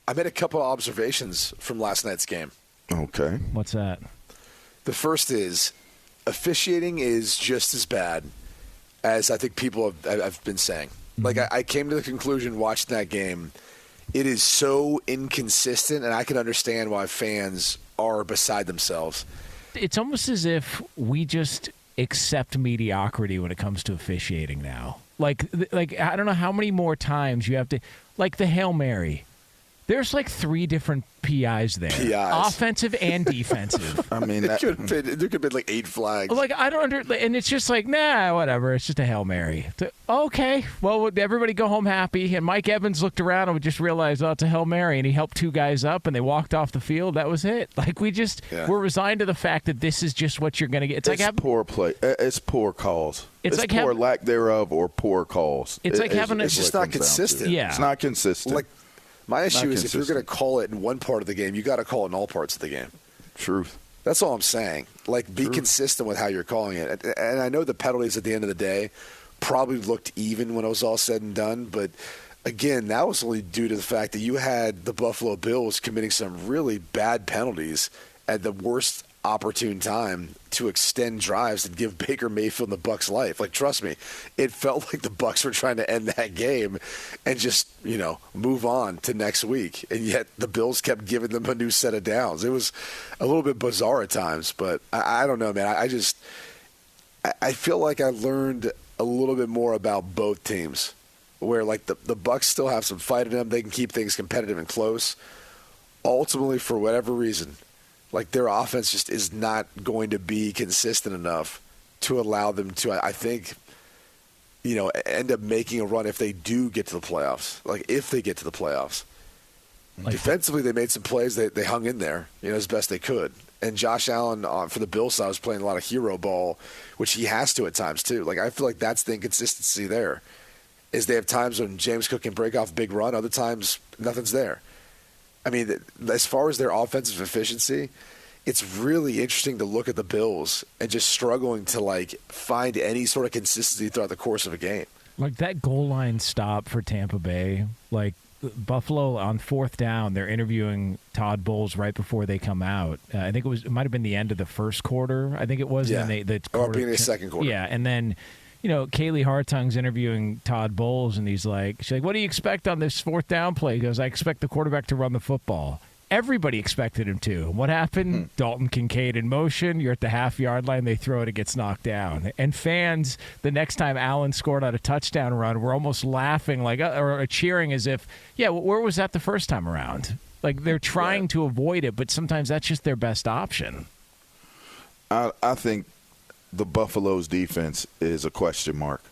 I made a couple of observations from last night's game. Okay. What's that? The first is officiating is just as bad as I think people have been saying. Mm-hmm. Like, I came to the conclusion watching that game, it is so inconsistent, and I can understand why fans are beside themselves. It's almost as if we just accept mediocrity when it comes to officiating now. Like I don't know how many more times you have to, like the Hail Mary. There's like 3 different PIs there. Offensive and defensive. I mean, there could have been like 8 flags. Like, I don't and it's just like, nah, whatever. It's just a Hail Mary. Okay, well, everybody go home happy. And Mike Evans looked around and just realized, oh, it's a Hail Mary. And he helped 2 guys up, and they walked off the field. That was it. Like, we're resigned to the fact that this is just what you're going to get. It's like poor play. It's poor calls. It's like poor lack thereof or poor calls. It's like having it's just not consistent. Yeah. It's not consistent. Like, my issue is if you're going to call it in one part of the game, you got to call it in all parts of the game. Truth. That's all I'm saying. Like, be consistent with how you're calling it. And I know the penalties at the end of the day probably looked even when it was all said and done. But, again, that was only due to the fact that you had the Buffalo Bills committing some really bad penalties at the worst opportune time to extend drives and give Baker Mayfield and the Bucs life. Like, trust me, it felt like the Bucs were trying to end that game and just, move on to next week. And yet the Bills kept giving them a new set of downs. It was a little bit bizarre at times, but I don't know, man. I feel like I learned a little bit more about both teams, where like the Bucs still have some fight in them. They can keep things competitive and close. Ultimately, for whatever reason, like, their offense just is not going to be consistent enough to allow them to, I think, end up making a run if they do get to the playoffs. Like, if they get to the playoffs. Like, defensively, they made some plays. They hung in there, as best they could. And Josh Allen, for the Bills side, was playing a lot of hero ball, which he has to at times, too. Like, I feel like that's the inconsistency there, is they have times when James Cook can break off a big run. Other times, nothing's there. I mean, as far as their offensive efficiency, it's really interesting to look at the Bills and just struggling to, like, find any sort of consistency throughout the course of a game. Like that goal line stop for Tampa Bay, like Buffalo on 4th down, they're interviewing Todd Bowles right before they come out. I think it might have been the end of the first quarter. I think it was. Yeah, or beginning of the second quarter. Yeah, and then Kaylee Hartung's interviewing Todd Bowles, and she's like, what do you expect on this 4th down play? He goes, I expect the quarterback to run the football. Everybody expected him to. What happened? Dalton Kincaid in motion. You're at the half-yard line. They throw it. It gets knocked down. And fans, the next time Allen scored on a touchdown run, were almost laughing or cheering as if, where was that the first time around? Like, they're trying to avoid it, but sometimes that's just their best option. I think the Buffalo's defense is a question mark.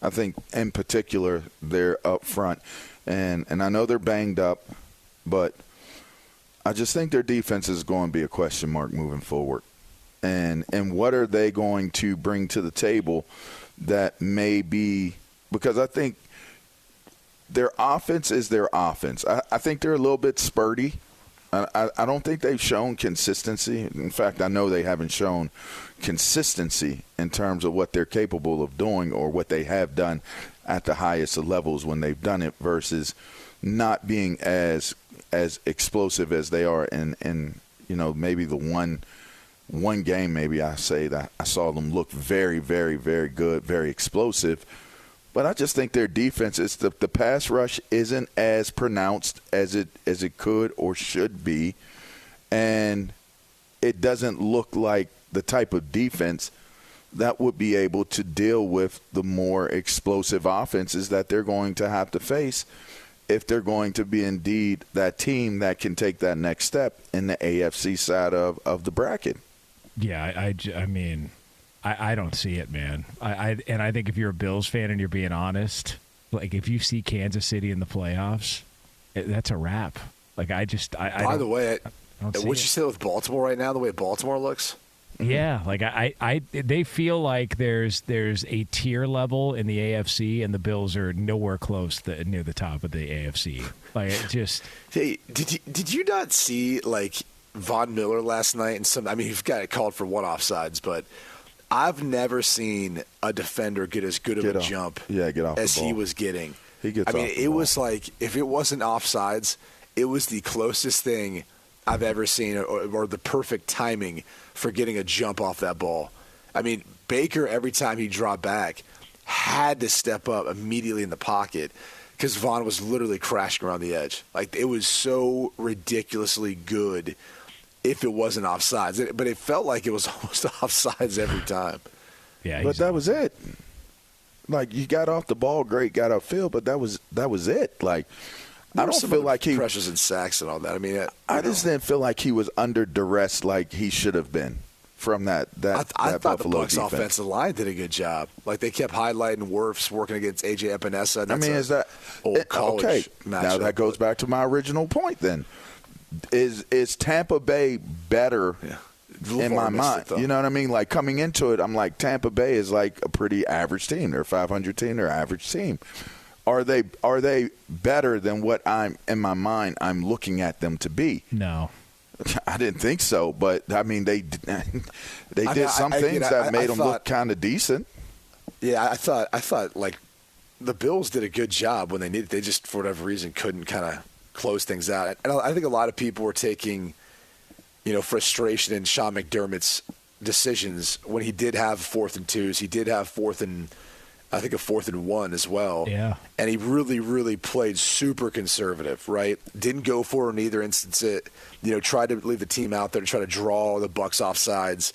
I think in particular they're up front, and I know they're banged up, but I just think their defense is going to be a question mark moving forward. And what are they going to bring to the table that may be – because I think their offense is their offense. I think they're a little bit spurty. I don't think they've shown consistency. In fact, I know they haven't shown consistency in terms of what they're capable of doing or what they have done at the highest of levels when they've done it versus not being as explosive as they are in maybe the one game maybe I say that I saw them look very, very, very good, very explosive. But I just think their defense is the pass rush isn't as pronounced as it could or should be, and it doesn't look like the type of defense that would be able to deal with the more explosive offenses that they're going to have to face if they're going to be indeed that team that can take that next step in the AFC side of the bracket. Yeah, I mean, I don't see it, man. I think if you're a Bills fan and you're being honest, like if you see Kansas City in the playoffs, that's a wrap. Like By the way, what you said with Baltimore right now, the way Baltimore looks. Yeah, like they feel like there's a tier level in the AFC, and the Bills are nowhere close near the top of the AFC. Like it just. Hey, did you not see like Von Miller last night? And he's got it called for one offsides, but I've never seen a defender get as good of a jump get off as the ball. He was getting. He gets. It was like if it wasn't offsides, it was the closest thing I've ever seen, or the perfect timing for getting a jump off that ball. I mean, Baker, every time he dropped back, had to step up immediately in the pocket because Vaughn was literally crashing around the edge. Like, it was so ridiculously good if it wasn't offsides. But it felt like it was almost offsides every time. Yeah, but that was it. Like, you got off the ball, great, got upfield, but that was it. Like, I don't feel like he pressures and sacks and all that. I mean, I just didn't feel like he was under duress like he should have been from that I thought Buffalo the Bucs defense. offensive line did a good job. Like, they kept highlighting Wirfs working against A.J. Epinesa. I mean, is that old college okay? matchup. Now that goes back to my original point. Then is Tampa Bay better? Yeah. In my mind, you know what I mean? Like, coming into it, I'm like, Tampa Bay is like a pretty average team. They're a 500 team. They're an average team. Are they better than what I'm in my mind I'm looking at them to be? No. I didn't think so, but I mean they did some things that made them look kind of decent. Yeah, I thought like the Bills did a good job when they needed. They just, for whatever reason, couldn't kind of close things out. And I think a lot of people were taking, frustration in Sean McDermott's decisions when he did have 4th and 2s. He did have 4th and, I think, a 4th and 1 as well. Yeah. And he really, really played super conservative, right? Didn't go for it in either instance. Tried to leave the team out there to try to draw the Bucs off sides.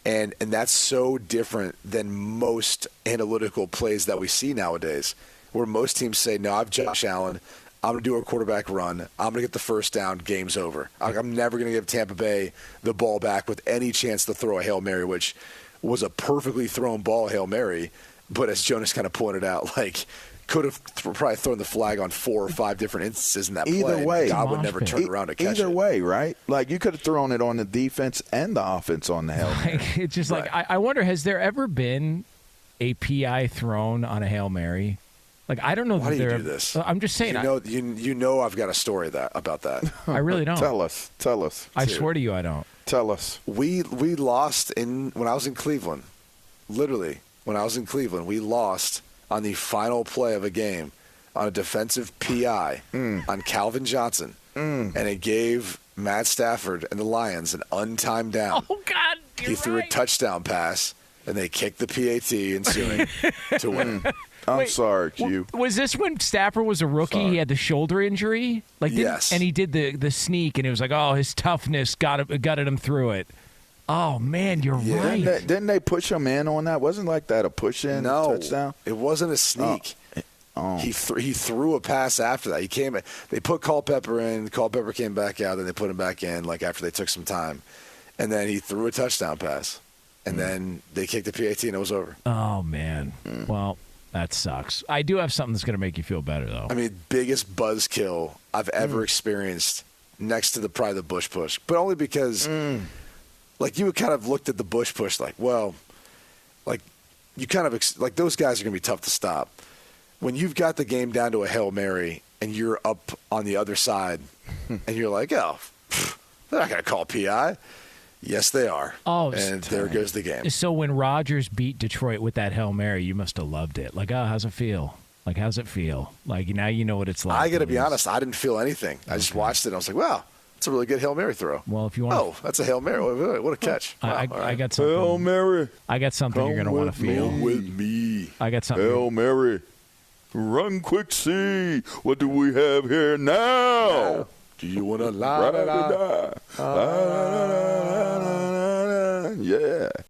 And that's so different than most analytical plays that we see nowadays, where most teams say, no, I've Josh Allen. I'm going to do a quarterback run. I'm going to get the first down. Game's over. I'm never going to give Tampa Bay the ball back with any chance to throw a Hail Mary, which was a perfectly thrown ball, Hail Mary. But as Jonas kind of pointed out, like, could have probably thrown the flag on 4 or 5 different instances in that play. Either way. God would never turn around to catch it. Either way, right? Like, you could have thrown it on the defense and the offense on the Hail Mary. It's just right. like, I wonder, has there ever been a PI thrown on a Hail Mary? Like, I don't know. Why do you do this? I'm just saying. You know I've got a story about that. I really don't. Tell us. I swear to you, I don't. Tell us. We lost when I was in Cleveland. Literally, when I was in Cleveland, we lost on the final play of a game on a defensive PI on Calvin Johnson. And it gave Matt Stafford and the Lions an untimed down. Oh, God, he threw a touchdown pass, and they kicked the PAT ensuing to win. I'm sorry, Q. Was this when Stafford was a rookie? Sorry. He had the shoulder injury? Yes. And he did the sneak, and it was like, oh, his toughness gutted him through it. Oh, man, you're right. Didn't they push him in on that? Wasn't like that a push-in touchdown? It wasn't a sneak. Oh. He threw a pass after that. They put Culpepper in. Culpepper came back out, and they put him back in like after they took some time. And then he threw a touchdown pass. And then they kicked the PAT, and it was over. Oh, man. Well, that sucks. I do have something that's going to make you feel better, though. I mean, biggest buzzkill I've ever experienced next to probably the Bush push. But only because, like, you kind of looked at the Bush push like, well, like, you kind of, like, those guys are going to be tough to stop. When you've got the game down to a Hail Mary and you're up on the other side and you're like, oh, they're not going to call PI. Yes, they are. Oh, and there goes the game. So when Rodgers beat Detroit with that Hail Mary, you must have loved it. Like, oh, how's it feel? Like, how's it feel? Like, now you know what it's like. I got to be honest. I didn't feel anything. I just watched it. And I was like, wow, that's a really good Hail Mary throw. Well, if you want, oh, that's a Hail Mary. What a catch! Wow, I got something. Hail Mary. I got something you're going to want to feel. Come with me. I got something. Hail Mary. Run quick, see. What do we have here now? Do you want to lie?